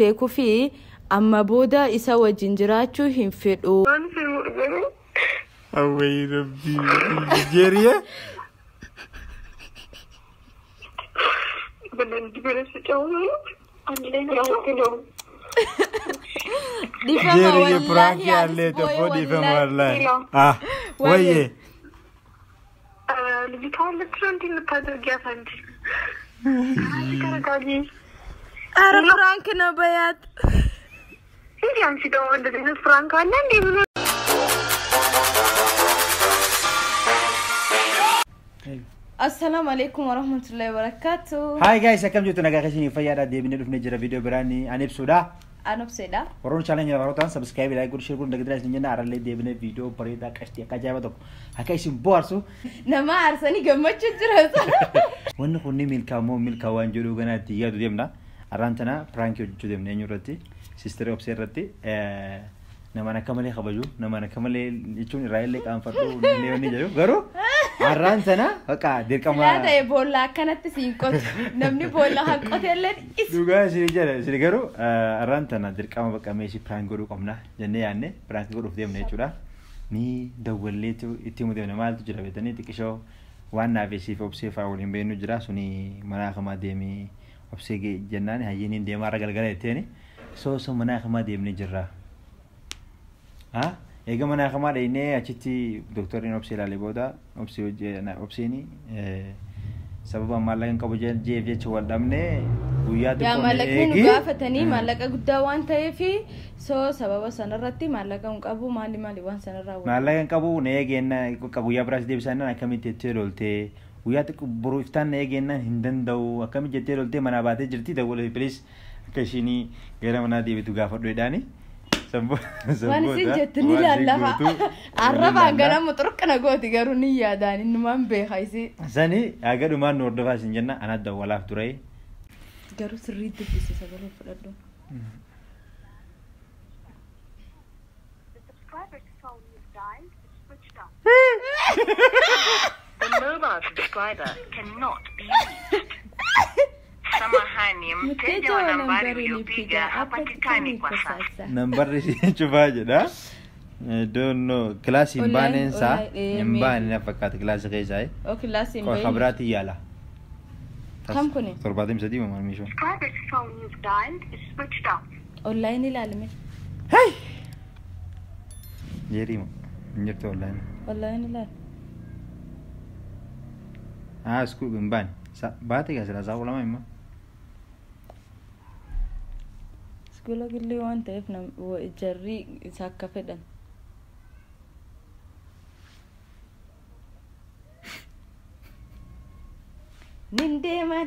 beeku fi amma booda isa wajjin jiraachuu hin fedhu. Awway rabbi Nigeria. Nigeria prank yalle to body from wallahi. Ah waye. لبيكون لترندي لتادر جافنج. أنا فرانك نبيات. إيه يعني شو ده وده فرانك ولا ندي. السلام عليكم ورحمة الله وبركاته. Hi guys, welcome to Naga Kashini Fayada. Devi ne dufne jira video berani anip sudah. أنا بسيدة. Orang channel yang baru tuan subscribe, like, share, pun dekat sini jangan arale Devi ne video perida kasti kaja betul. Hakai simpor su. Nama arsani gemet cuci. Wanne kunni milka wan jodoh gana tiga tu dia arantana prank jodoh dia nyurati sister observati nama nak kamale khabaju nama nak kamale icun Israel le kam fardu ne jadu garu arantana haka dir kama لا ده bola kanat singkot namni bola hakot yallen is duga sini jada sini garu arantana dir kama baka meshi prank godu komna jenne yanne prank godu dia ne chura ni dawwalle tu itimu dia mal tu jira betani tikisho وانا في سيف وبسيف أولين بينو جراسوني مناخ ما ديمي وبسيجي جناني هينين ديما رجال قلت تاني سو مناخ ما ديمني جرا ها يجا مناخ ما ديني أشتي دكتورين وبسيل على بودا وبسيو أنا وبسيني سبب مالك كابوجين جيف يشوال دمني ويا يا مالك من قافتني مالك أقدا وان تيفي سو سبب سنرتي مالك أبو مالي وان سنراو مالك كابو نيجينا كابو يا براس ديب سنة كمي تترولتي ويا تك بروفتان نيجينا هندن دو كمي تترولتي منا بعد جرتي دولة بليس كشيني غير منا دي بتو قافت دويداني سبب وان سنجتني لله عرب عننا مترك نقول تجاروني يا داني نمان بخايسي سني أقدر ما نور دفع سنجنا أنا دولا في تري جارو سريد بيسي سبلو فلادو The mobile subscriber cannot be reached. Samahani, mteja wa nambari uliyopiga hapatikani kwa sasa. Nambari coba aja dah. Don't know. Kelas imbanan sa, imbanan apa kata kelas saya? Oh kelas imbanan. Kau khabarati ialah. Kam kuni? Terbatim sedih mama misho. Subscriber's phone you've dialed is switched off. Online ni lalme. Hai. Jadi mah, nyerto online. Online ni lal. Ah, school imban. Bate ka sila sa ulama mah. Sekolah gili wan tef na jari sakka fedan. Nindema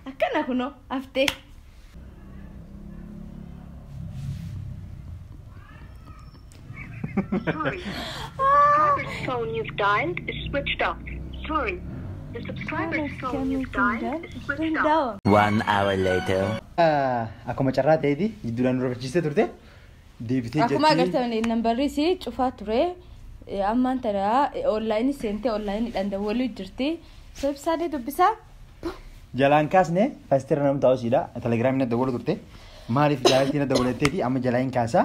akan aku no afte. Sorry. Subscriber's phone you've dialed is switched off. Sorry. The subscriber's phone you've dialed is switched off. 1 hour later. Aku macarra tadi, judulan berpecisa turte. Deebitee Aku ma agartani nambarri si cufaa ture ammaan tana online sente online dhan dawwalu jirti sabsaade dubbisa jalan kaasne faster nam tahu sida telegram ne dawwalu turte maaliif jaalatti ne dawwalateeti amma jalaan kaasa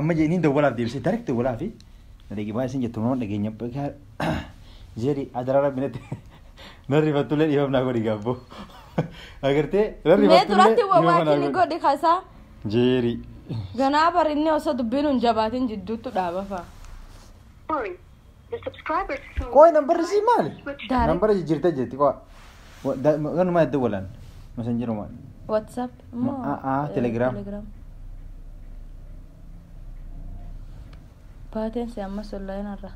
amma jeeni dawwalaaf deebisee direct dawwalaaf nadegi baasin jettu noon dhageenya jeri adarara binete narri fatule dhiifamnaa godhi gaabbo agartee narri mee duratti waakini godhi kaasaa jeri ganaa barinne osoo dubbiin jabaatin jidduutu dhaaba fa'a. Sorry. The subscriber's phone. Koi number si mal. Dari. Number si jirta jeti ko. Kan ma dawalan. Messenger ma. WhatsApp. Telegram. Telegram. Paten si amma online arra.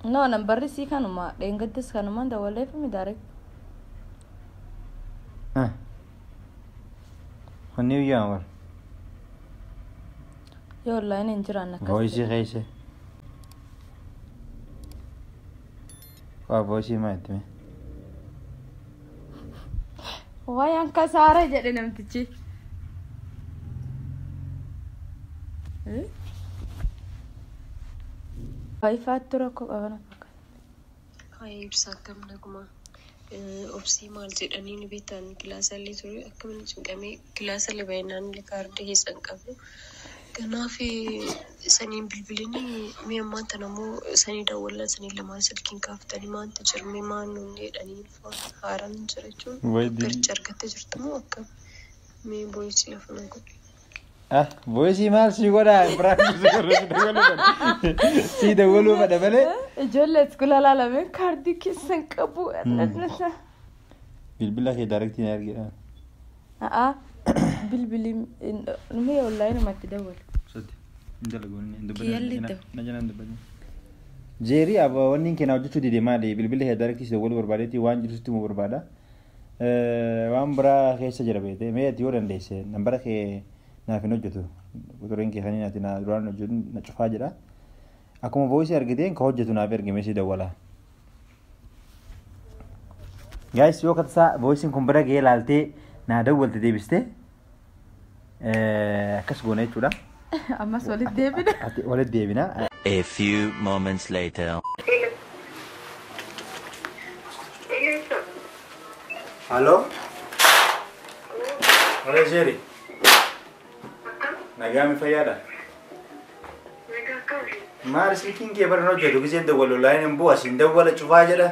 No number si kanuma dengatis kanuma dawale fami direct. New Year. Yo online injiran nak. Voice kaise. Kau voice mat me. Wah yang kasar jadi namtici. Wifi tu rokok apa nak? Kau yang bersagam nak kuma. obsii maal jedhanii bitaan kilaasallee ture akkamiin cinqamee kilaasallee baay'inaan kaardii keessan qabu. Kanaaf saniin bilbilinii mee ammaanta namoo sanii daawwallan sanii lamaan silkiin kaaftanii maanta jirme maan nuun jedhanii haaraan jira jechuun garchi argattee jirtu moo akkam mee booyisii lafa na godhe. Booyisii maal si godhaa biraatti si daawwaluu fadha malee. Ijoollee iskula laalameen kaardii keessan qabu. Bilbila kee daarektii na argina. Bilbili numee online matti dawwal. Soti. Indalagoonni Kiyalli indubani. Najanan dubani. Jeeri aba wanni kena hojjechuu dide maali bilbila kee daarektii dawwaluu barbaadeeti waan jirutti mu barbaada. Waan biraa keessa jira beete mee ati yoo dandeesse nambara kee naaf hin hojjetu. Quxuriin kee kan ati na duraan hojjetu na cufaa jedha. Akkuma voice argiteen ka hojjetu naaf ergame si dawwala. Guys yoo katasa voice kun bira gee laaltee na dawwalte deebiste akkas goone jechuudha. Ammas walitti deebina. Walitti deebina. A few moments later. Hello? Hola Jerry. Nagami fayyada. Maal silkiin kee bara hojjetu giseen dawwalu laayin hin bu'as hin dawwala cufaa jedha.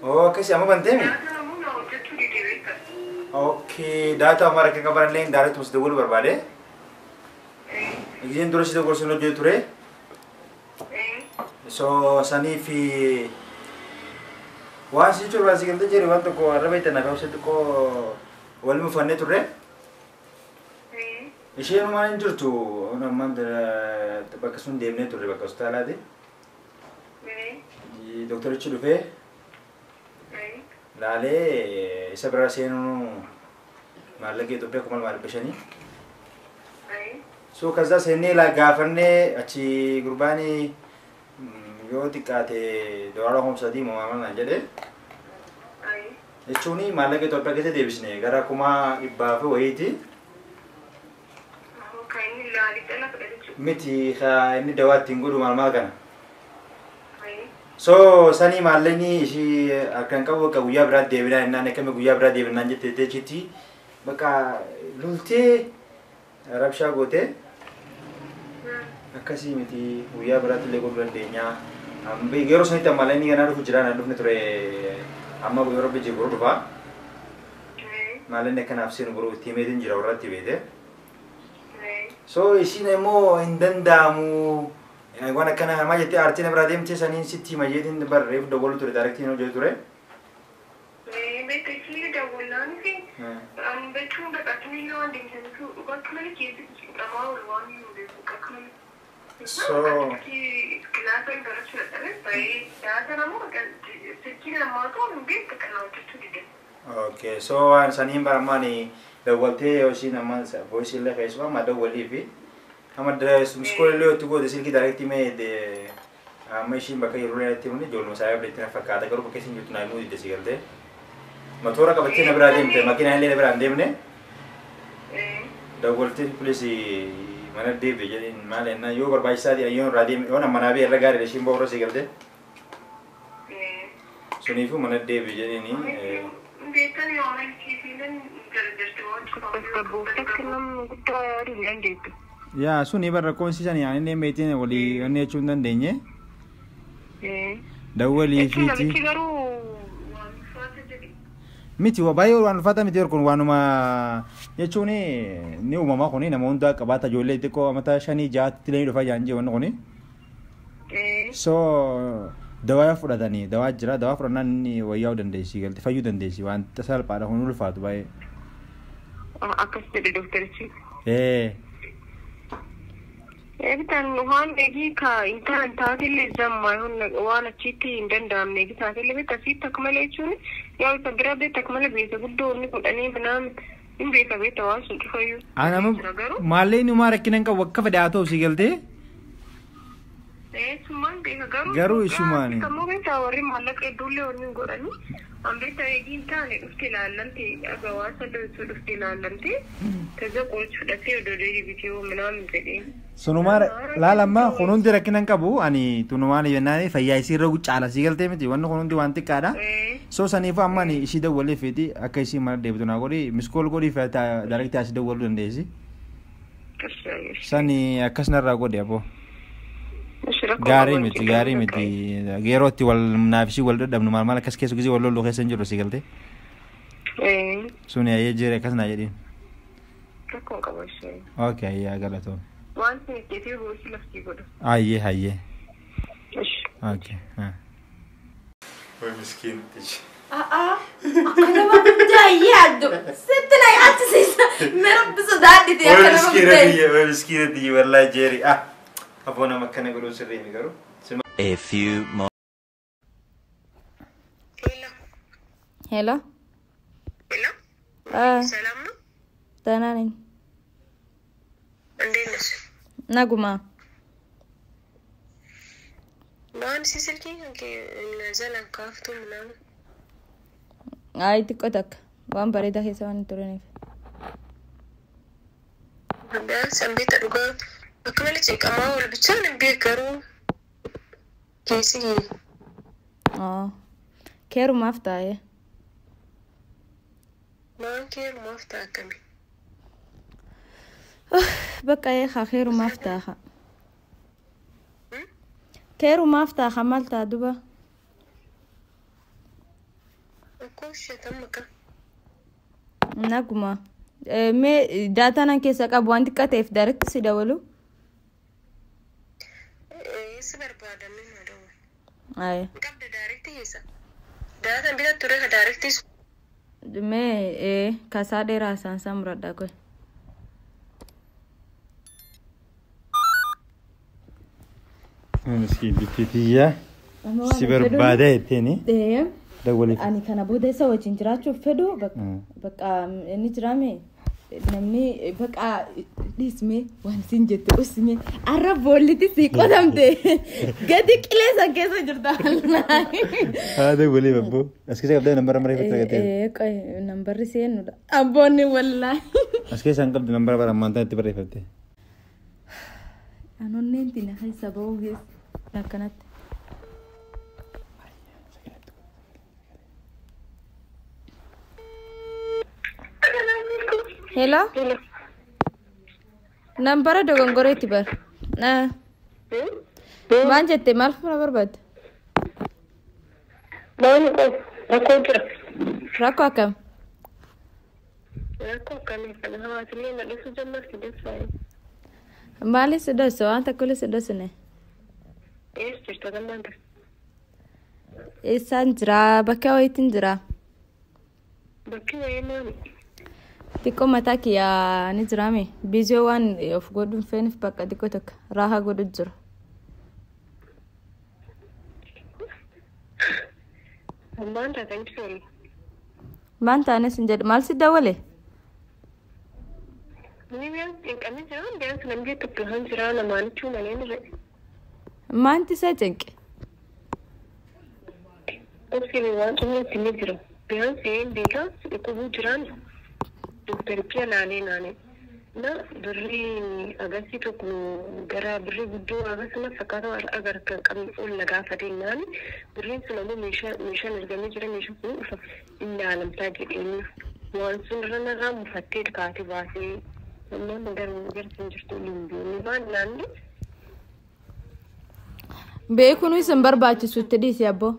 Oh, kasi amma bantemi? Okay, data amara kan kabaran lain direct mesti dawwalu barbaade. Giseen dura si dawwalu sun hojjetu ture. So sanii fi waan si curba si galtee jiru waan tokko arraba itti naaf hawwisa tokko wal mufannee turre. Isheen maal hin jirtu ammaan bakka sun deemnee turre bakka hospitaalaati. Doktorichi dhufee laalee isa bira seenuu maallaqa Itoophiyaa kuma lama dhibba shanii. So kaza seennee gaafannee achi gurbaanii yoo xiqqaate dolara homsadii moomaman jedhe. Jechuun maallaqa Itoophiyaa keessa deebisne gara kuma dhibbaa fi wayiiti. Miti inni dawaa ittiin godhu maal kana. So sanii maallaqni ishii akkan qabu bakka guyyaa biraa deebinaa jennaan akkami guyyaa biraa deebinaan jettee jechitti bakka lultee rabshaa gootee akkasii miti guyyaa biraatti illee godhuu dandeenya. Yeroo sanitti maallaqni ganaa dhufu jira na dhufne ture amma yeroo biyyi gurra dhufaa. Maallaqni akkanaaf seenu biroo itti himeetiin jira warratti beete. So ishiin immoo hin danda'amu. Waan akkana hamaa jettee aartiin biraa deemtee saniin sitti hima jeetiin barreef dawwalu ture daarektiin hojjetu ture. Beekasii dawwalaan fi beekuun dhaqatanii waan deemsanitu bakka malee keessatti qabamaa ol waan hin beeku bakka malee. So kilaasan garachuu dadhabe baay'ee yaada namoo sitti namaa ta'u hin beeku kan hojjechuu dide. Okay, so waan saniin barmaani dawwaltee yoo ishiin amma voice illee keessumaa amma dawwalii fi amma iskoola illee itti goote silkii daarektii mee amma ishiin bakka yeroo irratti himne ijoollee isaa yaableetti na fakkaata garuu bakka isin jirtu naannoo didde si galtee motora qabattee na biraa deemte makiinaa illee na biraa hin deemne dawwaltee kunis mana deebi'e jedheen maal ennaa yoo barbaachisaa ta'e yoo irraa deeme yoo nama naa bee irra gaarii ishiin ba'uura si galtee suniifuu mana deebi'e jedheeni. Beekan yoo amalchiisiileen gargaartu waan guddaa yaaduu hin dandeettu. Yaa suni barra koonsisan yaanillee meetiin walii wanni jechuu hin dandeenye. Dawwalii fiiti. Miti baay'ee waan ulfaata miti kun waanuma jechuun ni uumamaa kuni nama hundaa qabaata ijoollee xiqqoo amata 5-6 illee dhufa jaanjee wanni kuni. So dawaa fudhatanii dawaa jira dawaa fudhannaan inni wayyaa'uu dandeessi galti fayyuu dandeessi waan salphaadha kun ulfaatu baay'ee. Akkas jedhe doktarichi. Eebitaan waan eegii ka intaan taatellee zammaa waan achitti hin danda'amne eegi taatellee beekta asitti akka malee jechuun yaa isa bira beekta akka malee beekta guddoo inni godhanii banaan hin beeka beekta waan sun cufayyuu. Maallee inni uumaa rakkina hin qabu akka fedhaa ta'u si galtee. Sumaan beeka Garuu isumaani. Kammoo beektaa warri maallaqa hedduullee waliin godhanii ambeetta eegiin taane dhufte ilaallamte agawaasa dhufte ilaallamte taja qoricha fudhattee odolee dibitee minaamin jedhee. Sunumaan laalammaa kunuunti rakkinan qabu ani tunumaan yennaan fayyaa isiirra caala sii galtee miti wanni kunuunti waan xiqqaadha. So saniif amma ani ishii dawwalee feeti akka ishii mana deebitu naa godhi miskool godhii feeta daraktii asii dawwaluu dandeessi. Sani akkasnarraa godhe aboo. Gaarii miti yerootti wal naafishii wal dadhabnu maal akkas keessu gisee wal lollu keessa hin jiru si galte. Suni ayyee jire akkas naa jedhin. Rakkoon qaba ishee. Okay ayyee galatoo. Wanti itti ruusi laftii godha. Ayyee. Okay. Wai miskin tish. Kana mabda yado. Sittana yaati sisa. Mera biso daadi ti kana mabda. Wai miskin ti wallahi jeri. Abona makkane golu sirri mi garu. A few more. Hello. Salam. Tanani. Andenas. Naguma. Maan si silkii hanke nazalan kaaftu minaan. Ay xiqqoo takka waan bareedaa keessa waan hin turaniif. Sanbita dhugaa akka malee cinqamaa wal bichaan hin beekaru keessi. Keerumaaf taa'ee. Maan keerumaaf ta'a akkami? Bakka eegaa keerumaaf taa'a. Keerumaaf taa'a maal ta'a duba? Naguma. Mee daataan keessa qabu waan xiqqaa ta'eef darakti si dabalu? Si barbaadanne na dabalu. Aye. Qabda darakti keessa. Daataan bita ture ka darakti. Mee kasaa dheeraa isaan muradhaa koye. Miskin bittiitiyyaa si barbaada jetteeni. Ani kana booda isa wajjin jiraachuuf fedhu bakka inni jiraame namni bakka dhiisme waan isin jette usme arra boolliti si qotamte gadi qileessa keessa jirta. Haadha walii babboo as keessa qabdee nambara mareeffatu argattee. Qoy nambarri seennudha abboonni wallaahi. As keessa hin qabdu nambara bara ammaantaan itti barreeffatte. Anonneen tina keessa ba'uu geessa akkanatti. Hello? Nambara dogongoreetti bar. Maan jette maal fura barbaadde? Rakkoo jira. Rakkoo akkam? Rakkoo akkamii kana hawaasni na dhiisuu jammarti deessaayi. Maali si dhoose waan takkulee si dhoosine? Ees jirta gammaanta. Eessaan jira bakka wayiitiin jira. Bakki wayii maali? Xiqqoo mataa kiyyaa ni jiraame biizoo waan of godhuun feeniif bakka xiqqoo takka raahaa godhu jira. Maanta kan jiru. Maanta anis hin jedhu maal si dawwale? Ni biyaan cinqamee jira biyaan sana biyya tokko kan jira namaanichuu malee ni jedhe. Maanti isaa cinqe? Obsiin waan xumuutti ni jira. Biyaan seen beekaa dhukkubuu jiraan. Doktor Pia naane. Na birrii agarsi tokko gara birrii guddoo agarsiisa fakkaata agar kan qabnu ol lagaafate naani birriin sun ammoo meeshaan argamee jira meeshaan kun dhufa ilaalamtaa jedheenyi waan sun irra mufattee kaatee baasee namoonni garsiin jirtu limbiyoonni waan naanni. Beekuun isin barbaachisutti dhiisi abboo.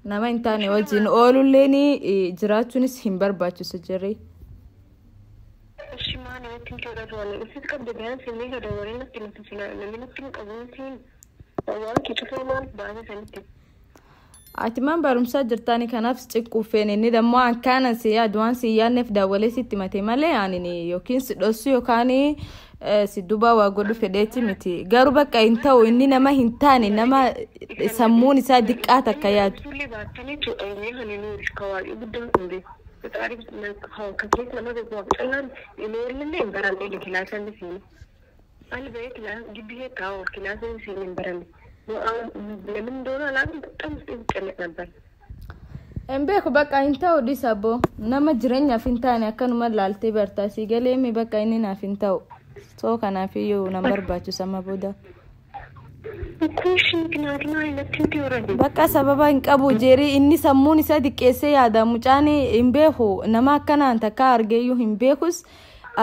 Nama hin taane wajjin oolullee jiraachuunis hin barbaachisu jirri. Shimani wajjin joollatu waan isis qabda biyaan simmii gada warreen natti nutisina namni natti hin qabuutiin waan kitufaa maal baasee sanitti. Ati maan barumsaa jirtaani kanaaf ciqquufeen inni dammoo akkaanan si yaadu waan si yaadneef daawwalee sitti mate malee aanini yookiin si dhossu yookaan si dubaa waa godhu fedheeti miti garuu bakka hin ta'u inni nama hin taane nama sammuun isaa diqqaa takka yaadu. Sulli baatanii tu'anii haniinuu kawaayii guddaan kun beeku. Kataari kakees nama beeku waa callaan imeelillee hin barannee liqilaa sanni fiini. أنا بقيت لا جبيه كاو كلاسين سين برامي لمن دونا لازم تمسك كلنا نبر Embeeku bakka hin ta'u dhisabo nama jireenyaaf hin taane akkanuma laaltee bartaasii galee mi bakka inni naaf hin ta'u soo kanaaf iyyuu nan barbaachisu amma booda. Bakka sababa hin qabu jeerii inni sammuun isaa diqqeessee yaada mucaan hin beeku nama akkanaan takka argeeyyuu hin beekus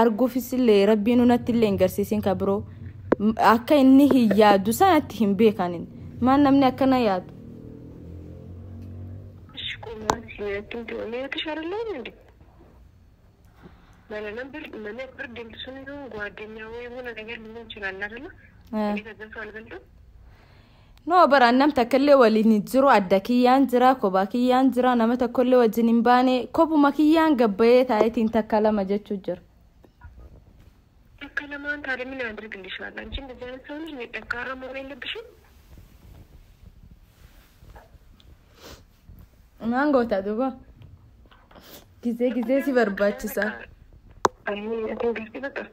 arguufis illee rabbiin natti illee hin garsiisin ka biroo akka inni hin yaadu sanatti hin beekanin maan namni akkana yaadu. كنت أمي تشعر اللون عندي ما أنا برد السنة وقاعدين ويهونا غير من شغال لنا إذا جلسوا على بنته no bara namta kalle wali ni ziro addakiyan jira ko bakiyan jira namata kalle wajinin bane kobu makiyan gabbaye taayitin takala majechu jir takala man tare min andri gindishwa lancin da jana sauni ne dakara mo ne bishi mango ta duba gize si barbaachisa ai atin gaskiya ta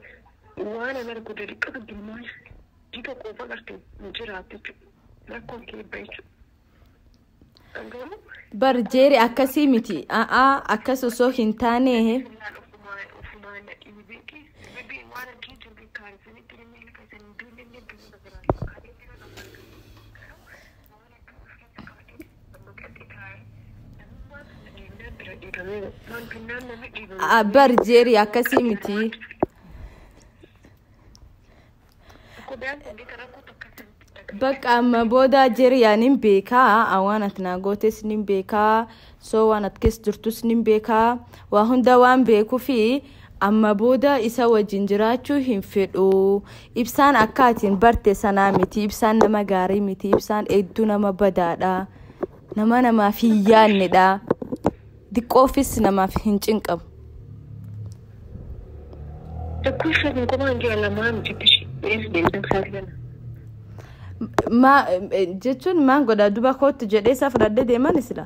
wana na ku da rika gilma jika ko fa garte jira ta rakon ke baitu bar jeeri akkasii miti akkas osoo hin taane bar jeeri akkasii miti bakka amma booda jiriyaanin beekaa awaanat naagotes nin beekaa soo waanat kes jirtus nin beekaa waa hunda waan beekuu fi amma booda isa wajjin jiraachuu hin fedhu ibsaan akkaatiin barte sanaa miti ibsaan nama gaarii miti ibsaan hedduu nama badaadha namaaf hin yaannedha diqqoofis namaaf hin cinqabu. ma jechuun maan godha duba kootti jedhee isa fudhadhee deeman isla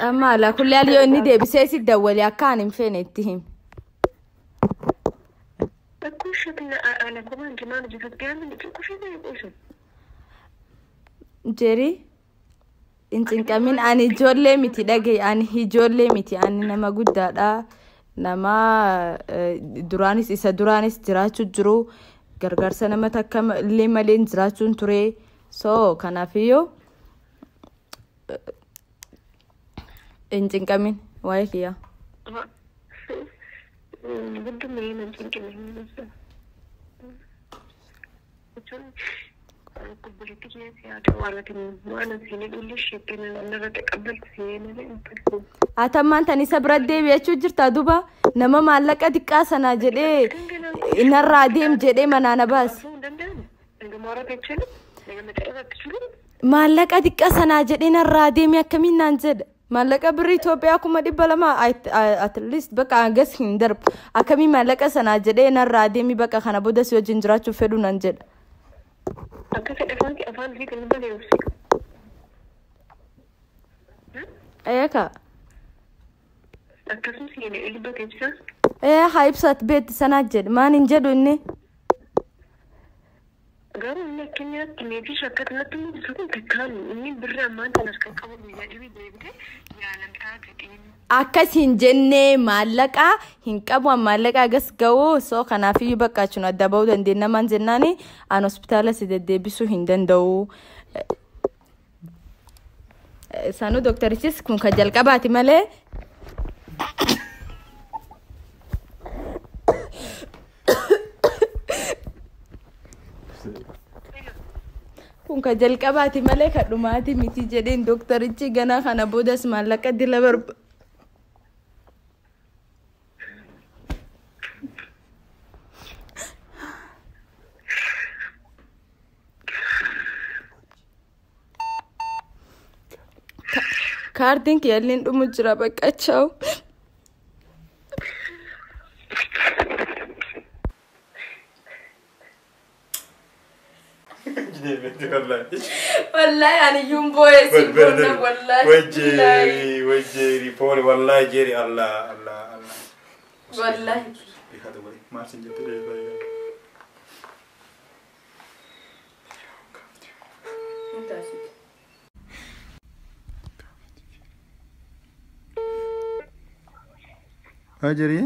amma ala kulli aliyoo inni deebisee si dawwali akka ani hin feene itti him jeeri incinqamin ani ijoollee miti dhagee ani ijoollee miti ani nama guddaadha nama duraanis isa duraanis jiraachuu jiru gargaarsa nama takka illee malee jiraachuun ture soo kanaafiyyoo incinqamin waa'ee kiyyaa. atamaan tan isa bira deebi'achuu jirta duba nama maallaqa xiqqaa sanaa jedhee inarraa deem jedhee manaana baas maallaqa xiqqaa sanaa jedhee inarraa deemee akkamiin naan jedha maallaqa birrii Itoophiyaa 200 at least bakka agas hin darbu akkamiin maallaqa sanaa jedhee inarraa deemee bakka kana booda si wajjin jiraachuuf fedhu naan jedha. Eka. Haibsat bet sanajed manin jedu inni. Akkas hin jenne maallaqa hin qabu maallaqa gas gawo soo kanaafiyyuu bakka achun adda bahuu dandeenya man jennaani an hospitaala si deddeebisuu hin danda'u. Sanuu doktarichis kun ka jalqabaati malee. kun ka jalqabaati malee ka dhumaati miti jedheen doktarichi ganaa kana boodas maallaqa dila barba. kaartiin kiyalleen dhumu jira bakka chaaw. والله يعني يومبو يسيبونا والله وجيري بولي والله جيري الله الله الله والله بهذا ولي ما سنجت لي هاجري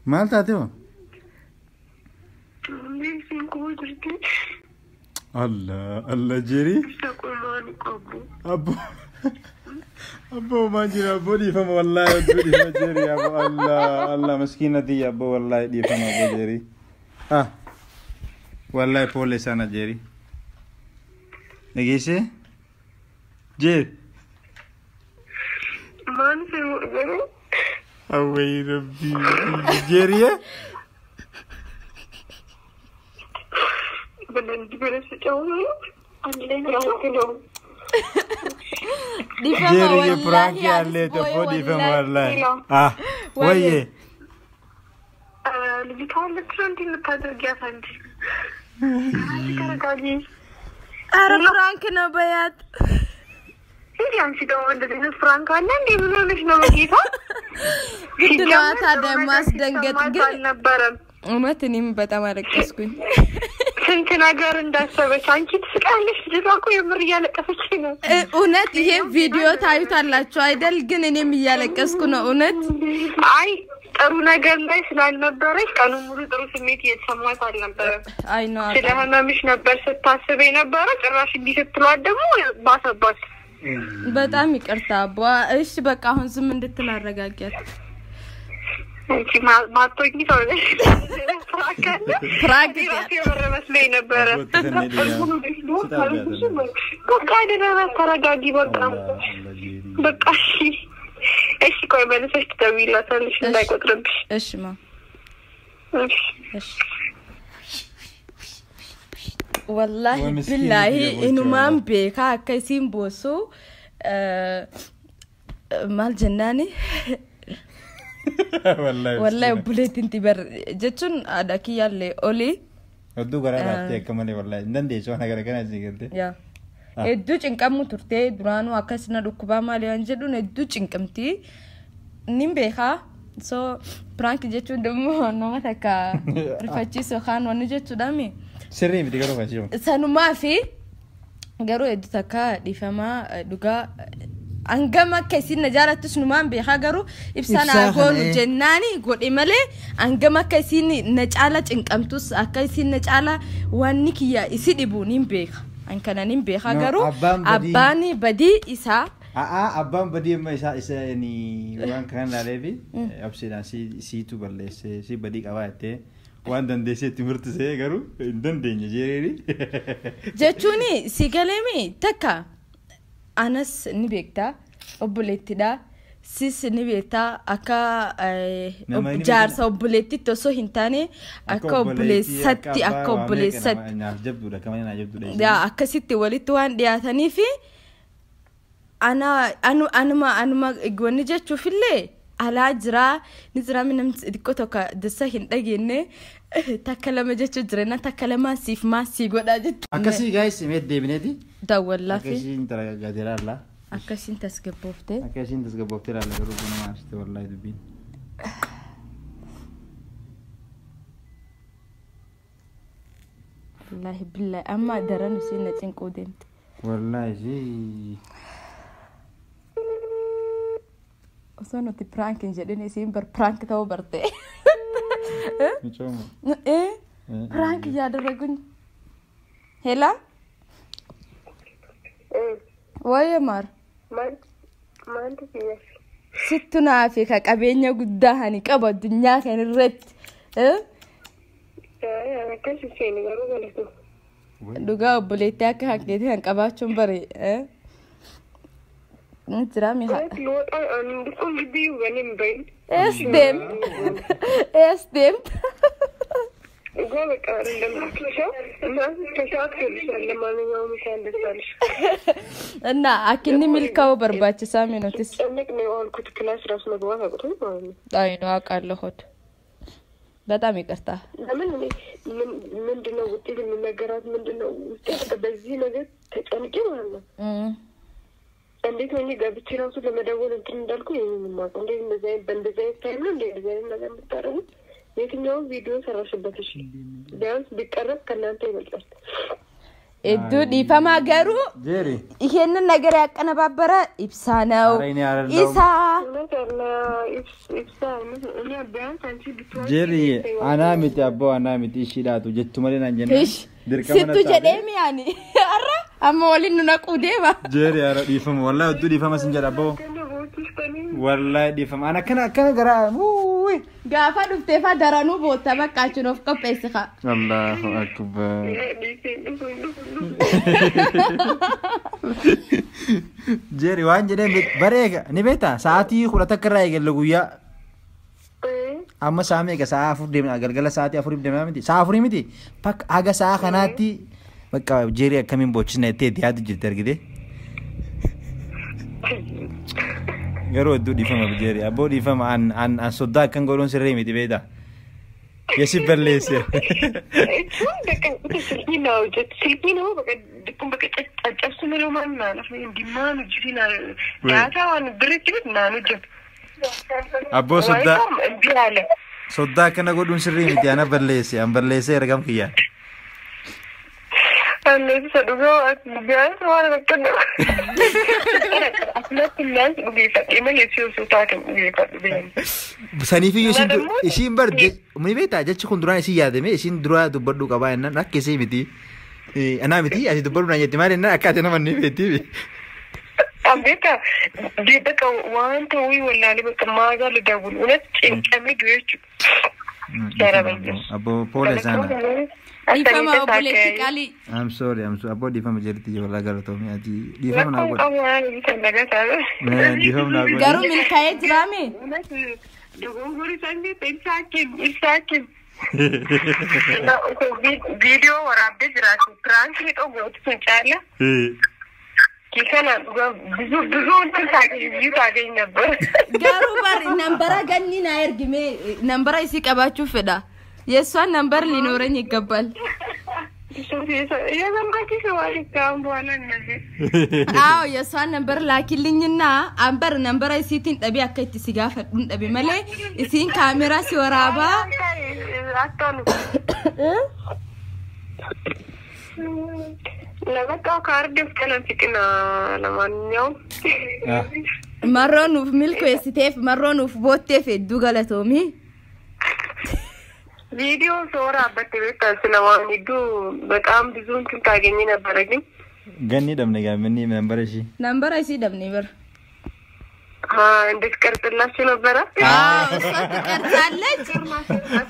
ما تعرفوا الله الله جيري أبو أبو ما جرى أبو دي فما والله أبو دي فما جيري أبو الله الله مسكينة دي أبو والله دي فما أبو جيري والله بوليس أنا جيري نجيسه جير ما نسمع جيري أوي ربي جيرية بدنا سجوا علينا كلهم جيري برانكي عليه تبودي فما والله ويه اللي بيتعلم ترندي نتقدر جافنج كركاجي أعرف فرانك نبيات إنتي أنتي دوما دلنا فرانك أنا اللي منو نجيبها قد ما تادي ماس دنجت نبرم وما تنيم بتعمل كسكون ስንት ነገር እንዳሰበች አንቺ ትስቃለሽ ልጅቷ የምር እያለቀሰች ነው እውነት ይሄ ቪዲዮ ታዩታላችሁ አይደል ግን እኔም እያለቀስኩ ነው እውነት አይ ጥሩ ነገር ላይ ስላልነበረች ቀኑ ሙሉ ጥሩ ስሜት እየተሰማት አልነበረም አይ ነው ስለህመምሽ ነበር ስታስብ የነበረው ጭራሽ እንዲስትሏት ደግሞ ባሰባት በጣም ይቅርታ አባ እሺ በቃ አሁን ዝም እንድትል አረጋጊያት አንቺ ማጥቶኝ ነው ፍራክ የበረመስ ላይ ነበር በቃ ደህና ተረጋጊ በቃ እሺ ቆይ መልሰሽ ትደውይላታለሽ እንዳይቆጥርብሽ እሺ ማ እሺ والله بالله انه ما بيكا كيسين بوسو مال جناني والله بوليت انت بر جتون اداكي يالله اولي ودو غرا راتي كمالي والله ندي شو انا غرا كنا زيغلتي يا ادو چنقمو ترتي درانو اكسنا دكبا مالي انجدون ادو چنقمتي نيمبيخا سو برانك جتون دمو نومتاكا رفاچي سو خان ونجتو دامي سري متي غرو فاشيو سانو ما في غرو ادو تاكا ديفما دوغا angama kaisin najaratu sunuman be hagaru ibsana gonu jennani godi male angama kaisin najala cinqamtus akaisin najala wannikiya isidibu nimbe ankana nimbe hagaru abani badi isa abban badi ma isa ni wan kan la levi absida si tu balle si badi kawate wan dande se timurtu se garu dande njeri jechuni sigalemi taka anas nibekta obuletida sis nibeta aka jarsa obuleti to so hintane aka obulesatti aka obulesatti jabdu da kamana jabdu da ya aka sitti walitu wan diatani fi ana anuma igwani jechu fille ala jira nizra minam dikko toka dessa hindagenne takalama jechu jirena takalama sif ma si goda jechu akasi guys met debineti dawalla fi akasi intara gadiralla akasin tasgabofte la garu bana maashte wallahi dubin wallahi billahi amma daranu sinna cinqo demt wallahi osono ti prank jedene simber prank taw barte michomo prank yadaragun hela waye mar man tiya sittuna fi ka qabenya guddahani qaba dunya kan ret kashi seni garu galatu duga buleta ka hakde han qabachon bare نترامي ها نقول بدي وغنم بين اسدم قولك عندما كشف ما كشف لما نيوم كان دسالش انا اكني ملكاو برباچ سامي نوتس انك نيوم كنت كلاس راس مدوا قلت اي نو اقال خد በጣም ይቅርታ ለምን ምንድነው ውጤት የሚነገራት ምንድነው ውጤት በዚህ ነገር ተጨንቄ ማለት ነው እንዴት ነው ገብቼ ራሱ ለመደወል እንትን እንዳልኩ የምንማቀ እንዴት እንደዚህ በእንደዚህ ታይም ነው እንደዚህ ነገር የምታረጉ የትኛው ቪዲዮ ሰራሽበት እሺ ቢያንስ ቢቀርብ ከናንተ ይበልጣል እዱ ዲፈማ ገሩ ይሄንን ነገር ያቀነባበረ ኢብሳ ነው ኢሳ ጄሪ አናሚቲ አቦ አናሚቲ ሽዳቱ ጀቱ ማለና ጀነ ሲቱ ጀደሚ ያኒ አራ አሞሊን ነቁዴባ ጄሪ አራ ዲፈማ ወላሂ እዱ ዲፈማ ስንጀራ አቦ ወላሂ ዲፈማ አና ከና ገራ ውይ ጋፋ ዱፍቴፋ ደራኑ ቦታ በቃችሁ ነው ፍቀጴስኻ አላሁ አክበር ጄሪ ዋን ጀደ በሬጋ ኒቤታ ሰዓቲ ሁለት ተከራ ይገለጉያ amma saame ga saa afur deemna galgala saati afur deemna miti saa afur miti pak aga saa kanati bakka jeeri akkamin bochina itti yaadu jirte argite garo du difama jeeri abo difama an sodda kan goron sirre miti beda yesi bellese silkino baka dikum baka tacabsumelo manna lafu dimanu jirina yaata wan birikit nanu jib Abbo sodda kana godun sirri miti ana ballese an ballese ergam kiya anne sadugo biyan wala bakana asna kunnan ugi fatima yesiyo sutatum ugi fatima sanifi isin barde muni beta jachi kundura isi yademe isin dura dubaddu qaba enna nakkese miti ana miti asi dubaddu na yetti mare na akate na manni beti Ambeka beka wanta wi wallahi beka maga le dawul unet cinkame duyechu Jarabanjo abo pole sana Difama obuleti kali I'm sorry abo difama jerti wala garato mi ati difama na god difama na god garu min kaye drame dogongori sangi pensakin na video warabbe jirati prank hito got sunchalla Kikana ብዙ ታገኝ ነበር ጋሩ ባር ነምበራ ገኒ ና ያርግሜ ነምበራ ሲቀባችሁ ፈዳ የሷን ነምበር ሊኖረኝ ይገባል አዎ የሷን ነምበር ላኪልኝና አንበር ነምበራ ሲቲን ጠቢ አከት ሲጋፈዱን ጠቢ መለ እሲን ካሜራ ሲወራባ አጣኑ ለበቃው ካርድ ፍቀለን ፍቅና ለማንኛውም ማሮኑ ሚልኮ የሲቴፍ ማሮኑ ቦቴፍ ዱጋለቶሚ ቪዲዮ ሶራ በተቤታ ስለማንዱ በጣም ብዙ እንትን ታገኝ ነበር ግን ገኒ ደምነጋ ምን ነምበርሽ ደምኒ በር እንዴት ቀርጥላችሁ ነበር እሷ ትቀርጣለች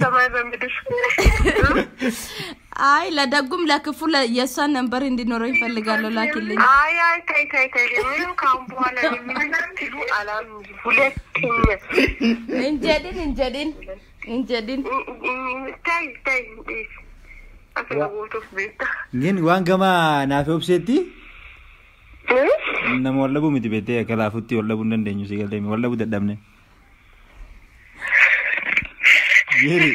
ሰማይ በምድር አይ ለደጉም ለክፉ የሷን ነምበር እንዲኖረው ይፈልጋለሁ ላኪልኝ አይ ታይ ምን ካም በኋላ የሚነጥሉ አላም ሁለተኛ እንጀዲን ታይ ግን ዋንገማ ናፈ ኦብሴቲ nama wallabu miti bete kalafutti wallabu ndandenyu sigalemi wallabu dadamne yeri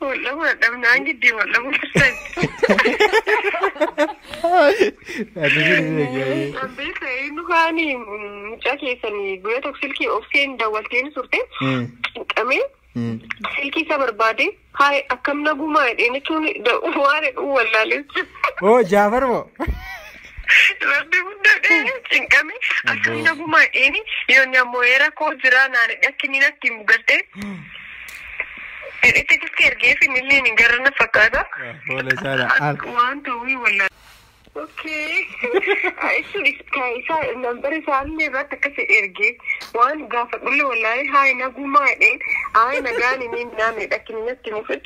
wallabu dadamne angidi wallabu sai abisa inu hani chake sani goya toksilki ofsen dawalten surte kame silki sabarbade hay akamna guma edene tuni da ware wallale oh jafar mo Rabbi bunda cinkame akamna guma eni yonya moera ko jira nane yakkinina timugate ete kiskerge finille ningarna fakada wala sala want to we wala okay actually kaisa number saanne rat kase erge wan gafa bullo wallahi hay na guma eden ay na gani ni nane yakkinina timufet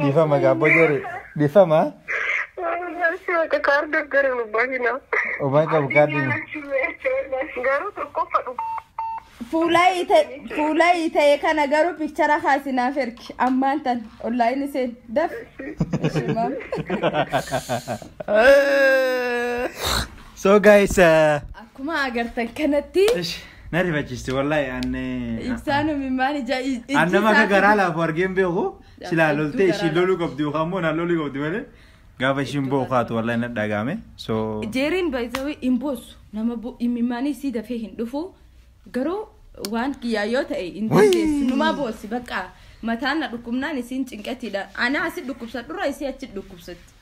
difama gabo jere difama ka card gare no bagina o mai ka bukati garu to ko fadu fulai ite kana garu picture khasina ferki ammantan online sen daf ishimam so guys akuma agartan kanatti Na rifachisti wallahi anne. Ibsaanu mimmaan ija Anna maka garaa laafu argeen beeku silaa loltee ishii loluu qabdi yookaan immoo naan loluu qabdi malee gaafa ishiin bookaatu wallahi na dhagahame. So jeeriin baay'isawee imboosu nama mimmaanii sii dafee hin dhufu garuu waan kiyyaayoo ta'e hin dandeessu numaa boosi bakka mataan na dhukkubnaan isiin cinqatiidha. Ana asi dhukkubsadhurra isii achi dhukkubsatti.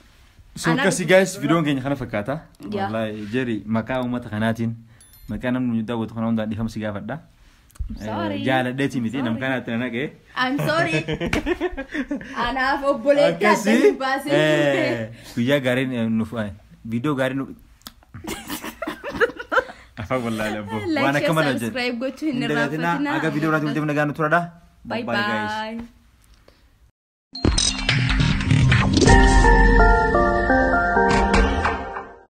So kasi guys videoon keenya kana fakkaata. Wallahi jeeri maqaa uummata kanaatiin maqaa namni daawwatu kana hundaan dhiifama si gaafadha. Jaaladheeti miti nam kanaatti na naqee. I'm sorry. Anaaf obboleetti adda hin baasee. Guyyaa gaariin nuuf viidiyoo gaariin nuuf. Afaan wallahi labbo. Waan akka malee jedhe. Subscribe gochuu hin irraanfatina. Aga viidiyoo irratti mul'atu nagaan turada. Bye bye.